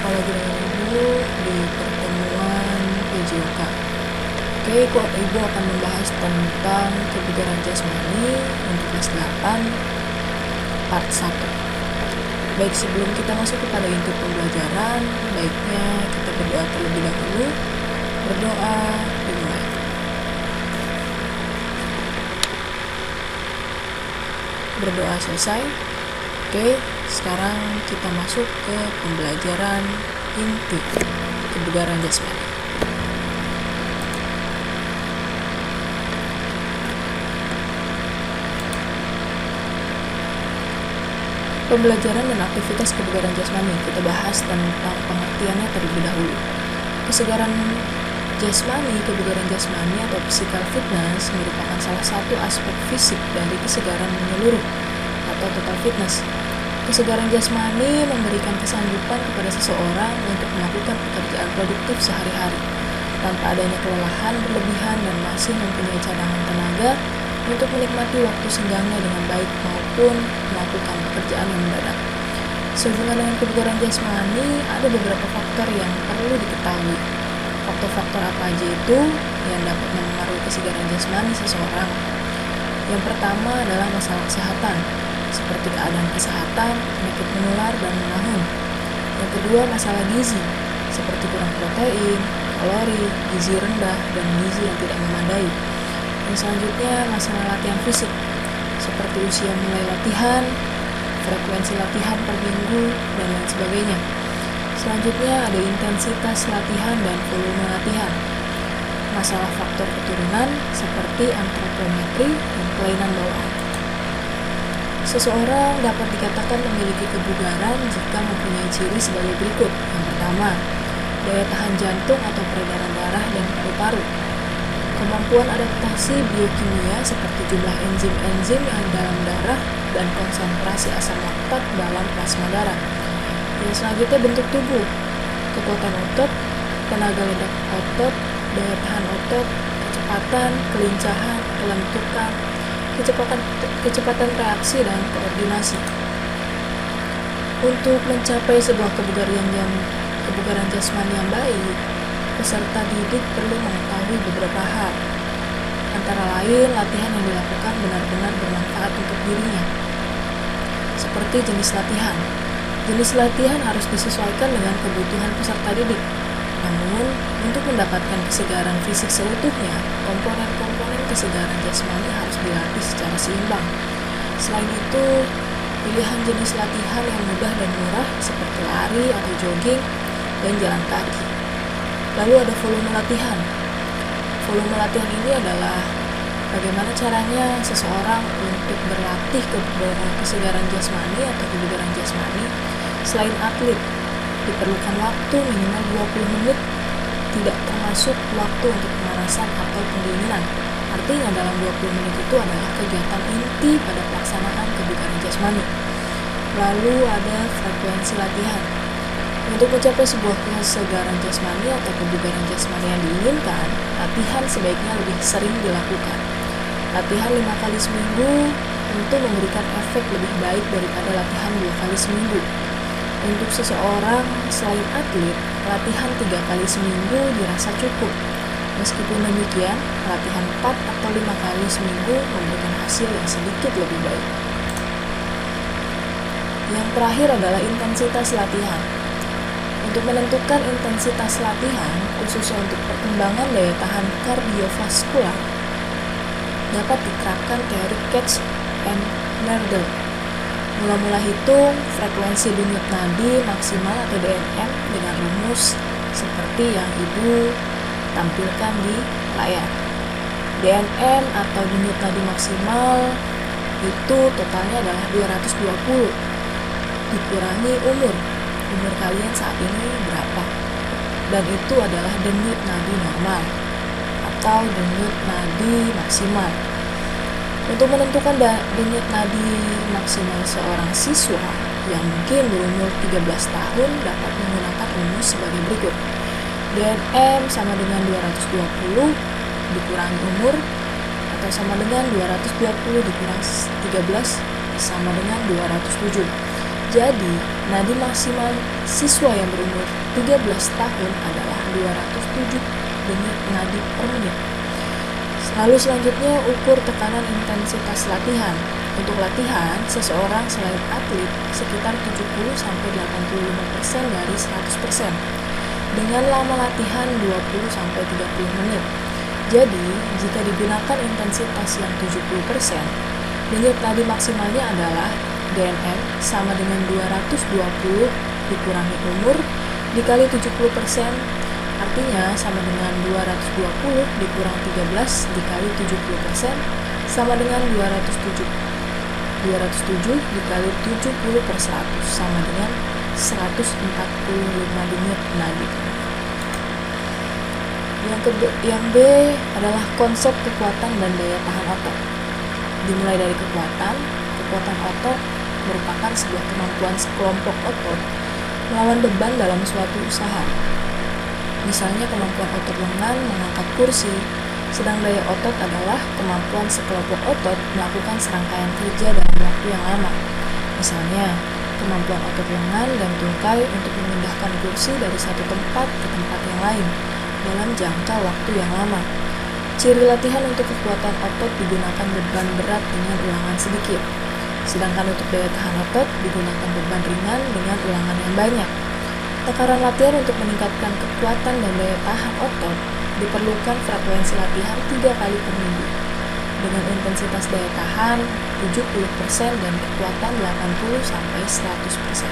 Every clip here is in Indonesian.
Jumpa lagi dengan Ibu di pertemuan PJOK. Oke, Ibu akan membahas tentang kebugaran jasmani untuk kelas 8 part 1. Baik, sebelum kita masuk kepada inti pembelajaran, baiknya kita berdoa terlebih dahulu. Berdoa dimulai. Berdoa selesai. Oke, sekarang kita masuk ke pembelajaran inti kebugaran jasmani. Pembelajaran dan aktivitas kebugaran jasmani. Kita bahas tentang pengertiannya terlebih dahulu. Kesegaran jasmani, kebugaran jasmani atau physical fitness merupakan salah satu aspek fisik dari kesegaran menyeluruh atau total fitness. Kesegaran jasmani memberikan kesanggupan kepada seseorang untuk melakukan pekerjaan produktif sehari-hari tanpa adanya kelelahan berlebihan dan masih mempunyai cadangan tenaga untuk menikmati waktu senggangnya dengan baik maupun melakukan pekerjaan yang mendadak. Sehubungan dengan kebugaran jasmani, ada beberapa faktor yang perlu diketahui. Faktor-faktor apa aja itu yang dapat mempengaruhi kesegaran jasmani seseorang? Yang pertama adalah masalah kesehatan, seperti keadaan kesehatan, penyakit menular, dan menahun. Yang kedua, masalah gizi, seperti kurang protein, kalori, gizi rendah, dan gizi yang tidak memadai. Yang selanjutnya, masalah latihan fisik, seperti usia mulai latihan, frekuensi latihan per minggu, dan lain sebagainya. Selanjutnya, ada intensitas latihan dan volume latihan. Masalah faktor keturunan, seperti antropometri dan kelainan bawaan. Seseorang dapat dikatakan memiliki kebugaran jika mempunyai ciri sebagai berikut. Yang pertama, daya tahan jantung atau peredaran darah dan paru-paru. Kemampuan adaptasi biokimia seperti jumlah enzim-enzim yang dalam darah dan konsentrasi asam laktat dalam plasma darah. Yang selanjutnya, bentuk tubuh, kekuatan otot, tenaga ledak otot, daya tahan otot, kecepatan, kelincahan, kelentukan, kecepatan reaksi dan koordinasi. Untuk mencapai sebuah kebugaran jasmani yang baik, peserta didik perlu mengetahui beberapa hal. Antara lain, latihan yang dilakukan benar-benar bermanfaat untuk dirinya. Seperti jenis latihan. Jenis latihan harus disesuaikan dengan kebutuhan peserta didik. Namun, untuk mendapatkan kesegaran fisik seutuhnya, komponen-komponen kesegaran jasmani harus dilatih secara seimbang. Selain itu, pilihan jenis latihan yang mudah dan murah seperti lari atau jogging dan jalan kaki. Lalu ada volume latihan. Volume latihan ini adalah bagaimana caranya seseorang untuk berlatih kesegaran jasmani atau kebugaran jasmani. Selain atlet, diperlukan waktu minimal 20 menit, tidak termasuk waktu untuk pemanasan atau pendinginan. Artinya dalam 20 menit itu adalah kegiatan inti pada pelaksanaan kebugaran jasmani. Lalu ada frekuensi latihan. Untuk mencapai sebuah kesegaran jasmani atau kebugaran jasmani yang diinginkan, latihan sebaiknya lebih sering dilakukan. Latihan 5 kali seminggu tentu memberikan efek lebih baik daripada latihan 2 kali seminggu. Untuk seseorang selain atlet, latihan 3 kali seminggu dirasa cukup. Meskipun demikian, latihan 4 atau 5 kali seminggu memberikan hasil yang sedikit lebih baik. Yang terakhir adalah intensitas latihan. Untuk menentukan intensitas latihan, khususnya untuk perkembangan daya tahan kardiovaskular, dapat diterapkan teori Katz and Merdel. Mula-mula hitung frekuensi denyut nadi maksimal atau DNM dengan rumus seperti yang Ibu tampilkan di layar. DNM atau denyut nadi maksimal itu totalnya adalah 220 dikurangi umur kalian saat ini berapa, dan itu adalah denyut nadi normal atau denyut nadi maksimal. Untuk menentukan denyut nadi maksimal seorang siswa yang mungkin berumur 13 tahun dapat menggunakan rumus sebagai berikut. DNM sama dengan 220 dikurangi umur atau sama dengan 220 dikurangi 13 sama dengan 207. Jadi, nadi maksimal siswa yang berumur 13 tahun adalah 207 denyut nadi per menit. Lalu selanjutnya ukur tekanan intensitas latihan. Untuk latihan, seseorang selain atlet sekitar 70-85% dari 100% dengan lama latihan 20-30 menit. Jadi, jika digunakan intensitas yang 70%, denyut nadi maksimalnya adalah DNM sama dengan 220 dikurangi umur dikali 70%, artinya sama dengan 220 dikurang 13 dikali 70% sama dengan 207 dikali 70 per 100 sama dengan 145 denyut nadi. Yang B adalah konsep kekuatan dan daya tahan otot. Dimulai dari kekuatan otot merupakan sebuah kemampuan sekelompok otot melawan beban dalam suatu usaha. Misalnya kemampuan otot lengan mengangkat kursi, sedang daya otot adalah kemampuan sekelompok otot melakukan serangkaian kerja dalam waktu yang lama. Misalnya, kemampuan otot lengan dan tungkai untuk memindahkan kursi dari satu tempat ke tempat yang lain dalam jangka waktu yang lama. Ciri latihan untuk kekuatan otot digunakan beban berat dengan ulangan sedikit, sedangkan untuk daya tahan otot digunakan beban ringan dengan ulangan yang banyak. Takaran latihan untuk meningkatkan kekuatan dan daya tahan otot diperlukan frekuensi latihan 3 kali per minggu dengan intensitas daya tahan 70% dan kekuatan 80-100%.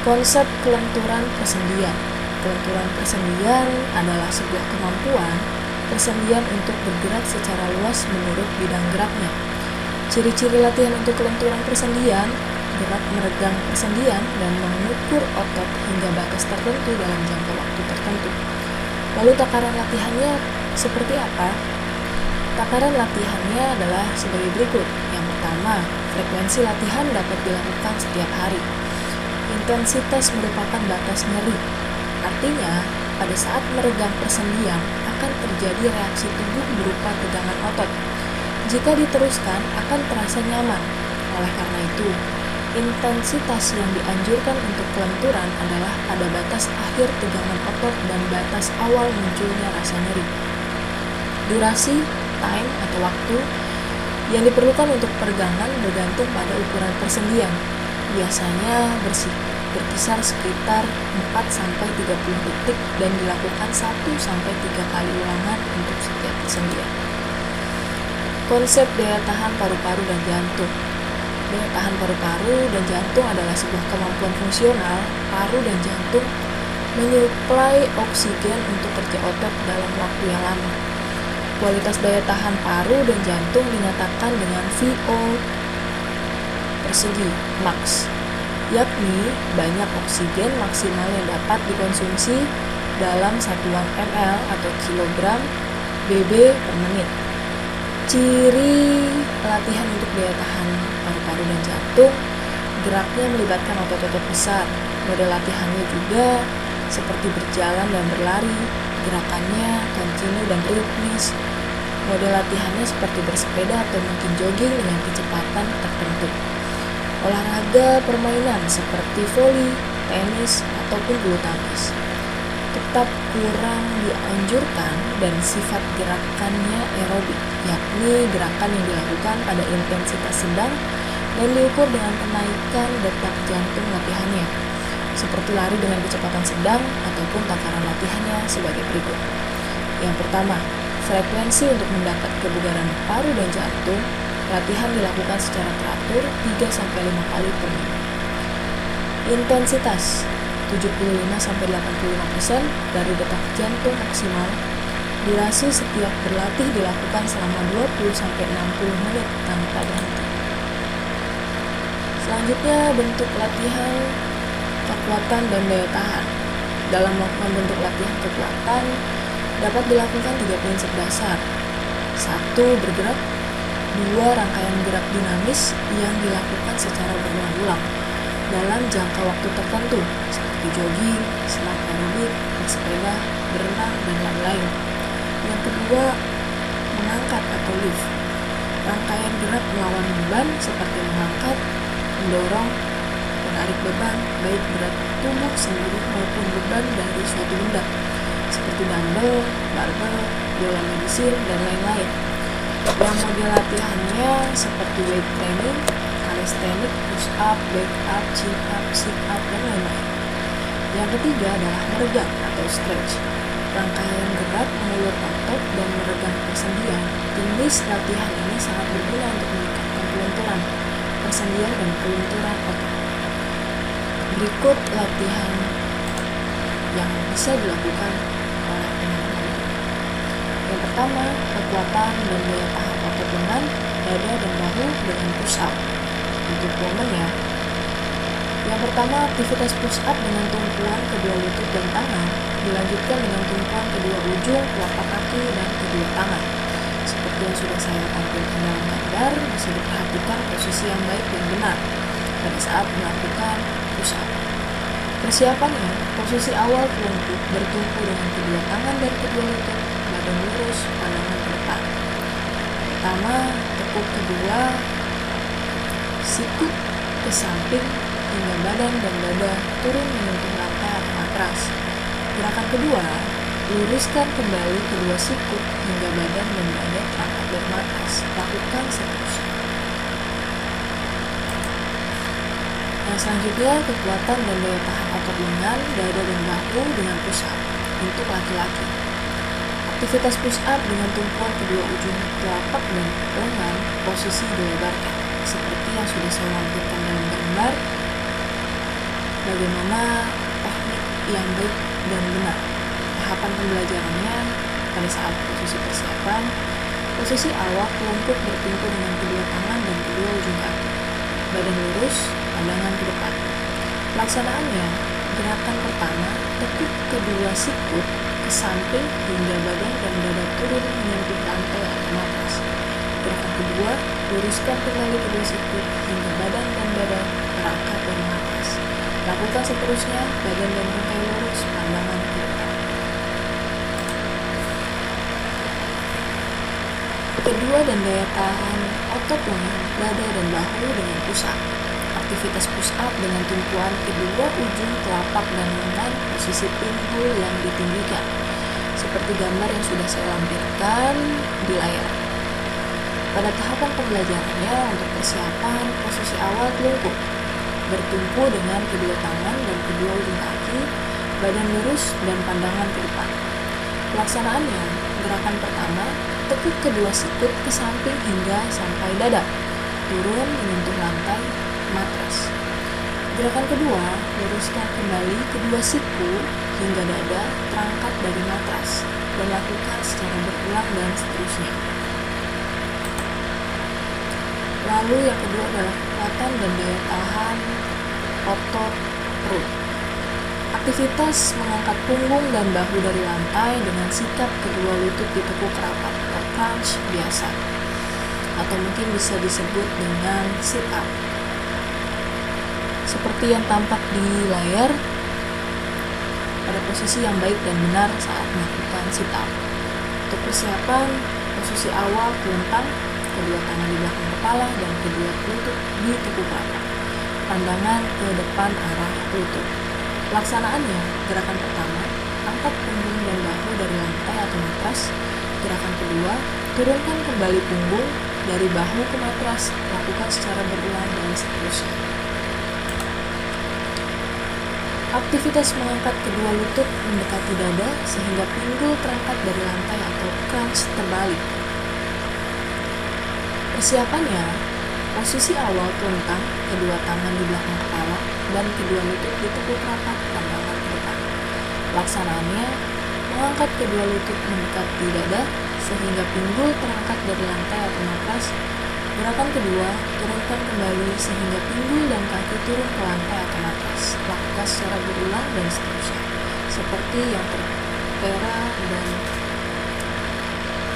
Konsep kelenturan persendian. Kelenturan persendian adalah sebuah kemampuan persendian untuk bergerak secara luas menurut bidang geraknya. Ciri-ciri latihan untuk kelenturan persendian: gerak meregang persendian dan mengukur otot hingga batas tertentu dalam jangka waktu tertentu. Lalu takaran latihannya seperti apa? Takaran latihannya adalah sebagai berikut. Yang pertama, frekuensi latihan dapat dilakukan setiap hari. Intensitas merupakan batas nyeri. Artinya, pada saat meregang persendian akan terjadi reaksi tubuh berupa tegangan otot. Jika diteruskan akan terasa nyaman. Oleh karena itu, intensitas yang dianjurkan untuk kelenturan adalah pada batas akhir tegangan otot dan batas awal munculnya rasa nyeri. Durasi, time atau waktu yang diperlukan untuk peregangan bergantung pada ukuran persendian. Biasanya berkisar sekitar 4-30 detik dan dilakukan 1-3 kali ulangan untuk setiap persendian. Konsep daya tahan paru-paru dan jantung. Daya tahan paru-paru dan jantung adalah sebuah kemampuan fungsional paru dan jantung menyuplai oksigen untuk kerja otot dalam waktu yang lama. Kualitas daya tahan paru dan jantung dinyatakan dengan VO persegi max, yakni banyak oksigen maksimal yang dapat dikonsumsi dalam satuan ml atau kilogram BB per menit. Ciri latihan untuk daya tahan paru-paru dan jantung: geraknya melibatkan otot-otot besar. Model latihannya juga seperti berjalan dan berlari, gerakannya kontinu dan ritmis. Model latihannya seperti bersepeda atau mungkin jogging dengan kecepatan tertentu. Olahraga permainan seperti voli, tenis, ataupun bulu tangkis tetap kurang dianjurkan dan sifat gerakannya aerobik, yakni gerakan yang dilakukan pada intensitas sedang dan diukur dengan kenaikan detak jantung latihannya, seperti lari dengan kecepatan sedang ataupun takaran latihannya sebagai berikut. Yang pertama, frekuensi untuk mendapat kebugaran paru dan jantung. Latihan dilakukan secara teratur 3-5 kali per minggu. Intensitas 75-85% dari detak jantung maksimal. Durasi setiap berlatih dilakukan selama 20-60 menit tanpa berhenti. Selanjutnya, bentuk latihan kekuatan dan daya tahan. Dalam membentuk latihan kekuatan dapat dilakukan 3 prinsip dasar. 1. Bergerak. 2. Rangkaian gerak dinamis yang dilakukan secara berulang-ulang dalam jangka waktu tertentu, seperti jogging, senam aerobik, bersepeda, berenang, dan lain-lain. Yang kedua, mengangkat atau lift. Rangkaian gerak melawan beban seperti mengangkat, mendorong, menarik beban, baik berat tubuh sendiri maupun beban dari suatu benda, seperti dumbbell, barbel, bola mesin, dan lain-lain. Yang model latihannya seperti weight training, calisthenics, push up, back up, chin up, sit up, dan lain-lain. Yang ketiga adalah meregang atau stretch. Rangkaian gerak mengulur otot dan meregang persendian. Jenis latihan ini sangat berguna untuk meningkatkan kelunturan persendian dan kelunturan otot. Berikut latihan yang bisa dilakukan oleh teman-teman. Yang pertama, kekuatan dan daya tahan otot lengan, dada, dan bahu dengan push up. Untuk woman ya. Yang pertama, aktivitas push up dengan tumpuan kedua lutut dan tangan, dilanjutkan dengan tumpuan kedua ujung telapak kaki dan kedua tangan. Seperti yang sudah saya tampilkan dalam gambar, bisa diperhatikan posisi yang baik dan benar pada saat melakukan push up. Persiapannya, posisi awal telungkup bertumpu dengan kedua tangan dan kedua lutut, badan lurus, pandangan ke depan. Pertama, tekuk kedua, sikut ke samping hingga badan dan dada turun menyentuh lantai atau matras. Gerakan kedua, luruskan kembali kedua sikut hingga badan dan dada terangkat dari matras. Lakukan seterusnya. Yang selanjutnya, kekuatan dan daya tahan otot lengan, dada, dan bahu dengan push up untuk laki-laki. Aktivitas push up dengan tumpuan kedua ujung telapak dan lengan posisi dilebarkan, seperti yang sudah saya lampirkan dalam gambar. Bagaimana teknik yang baik dan benar. Tahapan pembelajarannya pada saat posisi persiapan, posisi awal telungkup bertumpu dengan kedua tangan dan kedua ujung kaki. Badan lurus, pandangan ke depan. Pelaksanaannya, gerakan pertama, tekuk kedua sikut ke samping hingga badan dan dada turun menyentuh lantai atau matras. Gerakan kedua, luruskan kembali kedua sikut hingga badan dan dada terangkat dari matras. Lakukan seterusnya, badan dan rangkai lurus, pandangan ke depan. Kedua, dan daya tahan otot lengan, dada, dan bahu dengan push up. Aktivitas push up dengan tumpuan kedua ujung telapak dan lengan posisi pinggul yang ditinggikan, seperti gambar yang sudah saya lampirkan di layar. Pada tahapan pembelajarannya, untuk persiapan, posisi awal telungkup bertumpu dengan kedua tangan dan kedua ujung kaki, badan lurus dan pandangan ke depan. Pelaksanaannya, gerakan pertama, tekuk kedua sikut ke samping hingga sampai dada, turun menyentuh lantai, matras. Gerakan kedua, luruskan kembali kedua siku hingga dada terangkat dari matras dan lakukan secara berulang dan seterusnya. Lalu yang kedua adalah kekuatan dan daya tahan otot perut. Aktivitas mengangkat punggung dan bahu dari lantai dengan sikap kedua lutut ditekuk rapat atau crunch biasa, atau mungkin bisa disebut dengan sit up. Seperti yang tampak di layar, pada posisi yang baik dan benar saat melakukan sit up. Untuk persiapan, posisi awal telentang, kedua tangan di belakang kepala dan kedua lutut ditekuk rapat. Pandangan ke depan arah lutut. Pelaksanaannya, gerakan pertama, angkat punggung dan bahu dari lantai atau matras. Gerakan kedua, turunkan kembali punggung dari bahu ke matras. Lakukan secara berulang dan seterusnya. Aktivitas mengangkat kedua lutut mendekati dada sehingga pinggul terangkat dari lantai atau crunch terbalik. Persiapannya, posisi awal telentang, kedua tangan di belakang kepala dan kedua lutut ditekuk rapat, pandangan ke depan. Pelaksanaannya, mengangkat kedua lutut mendekati dada sehingga pinggul terangkat dari lantai atau matras. Gerakan kedua, turunkan kembali sehingga pinggul dan kaki turun ke lantai atau matras. Lakukan secara berulang dan seterusnya, seperti yang tertera dan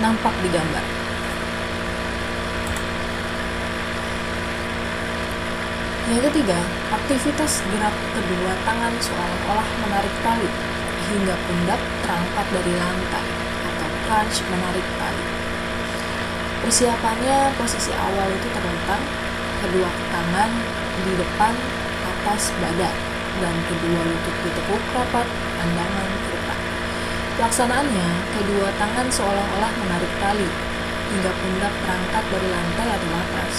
nampak di gambar. Yang ketiga, aktivitas gerak kedua tangan seolah-olah menarik tali hingga pundak terangkat dari lantai atau crunch menarik tali. Persiapannya, posisi awal itu terlentang, kedua tangan di depan atas badan, dan kedua lutut ditekuk rapat, pandangan ke depan. Pelaksanaannya, kedua tangan seolah-olah menarik tali, hingga pundak terangkat dari lantai atau matras.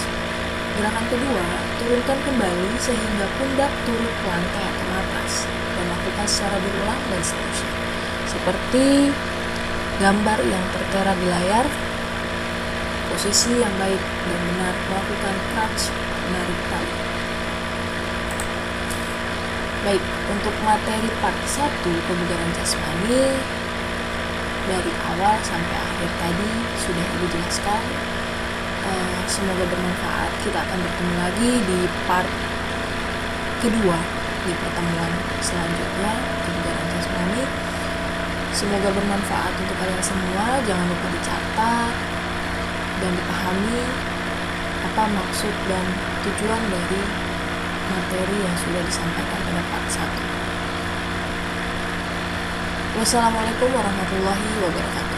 Gerakan kedua, turunkan kembali sehingga pundak turut ke lantai atau matras, dan lakukan secara berulang dan seterusnya. Seperti gambar yang tertera di layar, posisi yang baik dan benar melakukan crunch, menarik tali. Baik, untuk materi part 1 kebugaran jasmani dari awal sampai akhir tadi sudah Ibu jelaskan. Semoga bermanfaat. Kita akan bertemu lagi di part kedua di pertemuan selanjutnya kebugaran jasmani. Semoga bermanfaat untuk kalian semua. Jangan lupa dicatat dan dipahami apa maksud dan tujuan dari materi yang sudah disampaikan pada part 1. Wassalamualaikum warahmatullahi wabarakatuh.